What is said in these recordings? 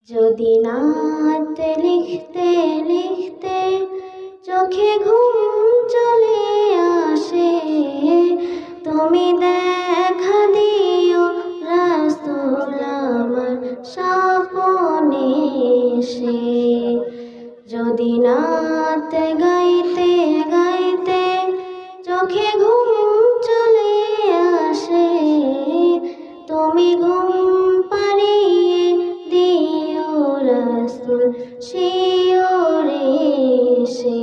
যদি নাত লিখতে লিখতে চোখে ঘুম চলে আসে, তুমি দেখা দিও রাসূল আমার স্বপ্নে এসে। যদি নাত গাইতে গাইতে চোখে ঘুম চলে আসে, তুমি ঘুম পাড়িয়ে দিও রাসূল শিয়রে এসে।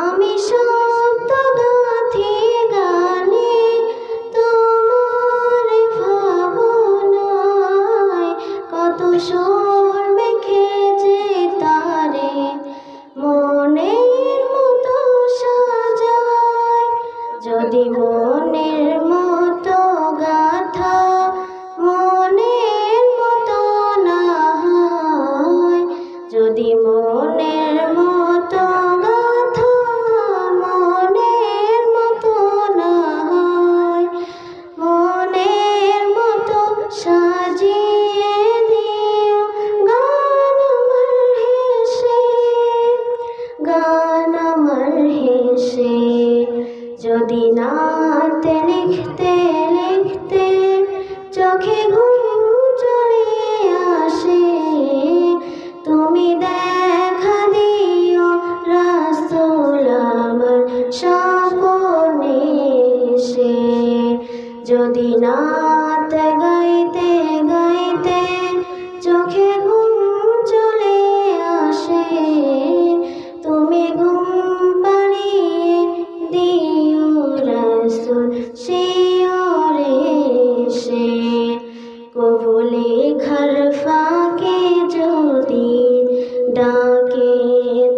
আমি শব্দ গাঁথি গানে তোমার ভাবনায়, কত সুর মেখেছে তারে মনের মতো সাজায়। যদি মনের মতো গাথা মনের মতো না হয়, যদি মনের মতো গাথা মনের মতো না হয়, মনের মতো সাজিয়ে দিও গান আমার হেসে, গান আমার হেসে। যদি নাত লিখতে লিখতে চোখে ঘুম চলে আসে, তুমি দেখা দিও রাসূল আমার স্বপ্নে এসে। যদি নাত গাইতে গাইতে চোখে ঘুম চলে আসে, তুমি ঘুম পাড়িয়ে দিও রাসূল শিয়রে এসে। কবু লেখার ফাঁকে যদি ডাকে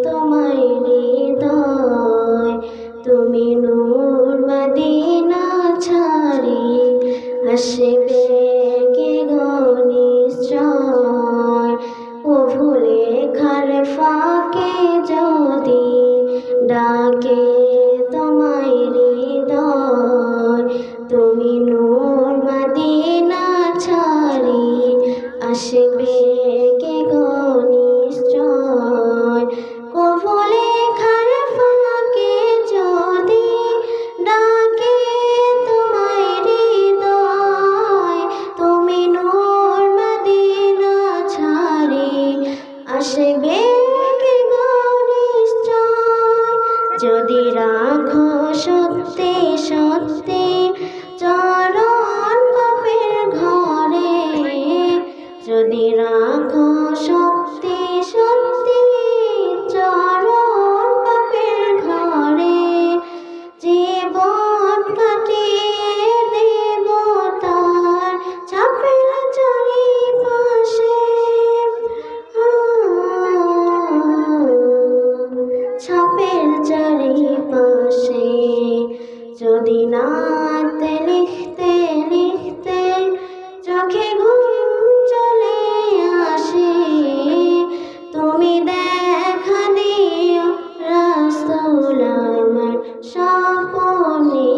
তোমায় হৃদয়, তুমি নূর মদিনা ছাড়ি আসবে কে গো নিশ্চয়। কবু লেখার ফাঁকে যদি ডাকে তোমায় হৃদয়, তুমি নূর মদিনা ছাড়ি আসবে কে গো নিশ্চয়। কবু লেখার ফাঁকে যদি ডাকে তোমায় হৃদয়, তুমি নূর মদিনা ছাড়ি আসবে কে গো নিশ্চয়। যদি রাখো সত্যি সত্যি চরণ পাপের ঘরে, যদি রাখো সত্যি সত্যি চরণ পাপের ঘরে, জীবন কাটিয়ে দেব তার ছাপের চারিপাশে, ছাপের চারিপাশে। যদি নাত লিখতে লিখতে চোখে ঘুম চলে আসে, তুমি দেখা দিও রাসূল আমার স্বপ্নে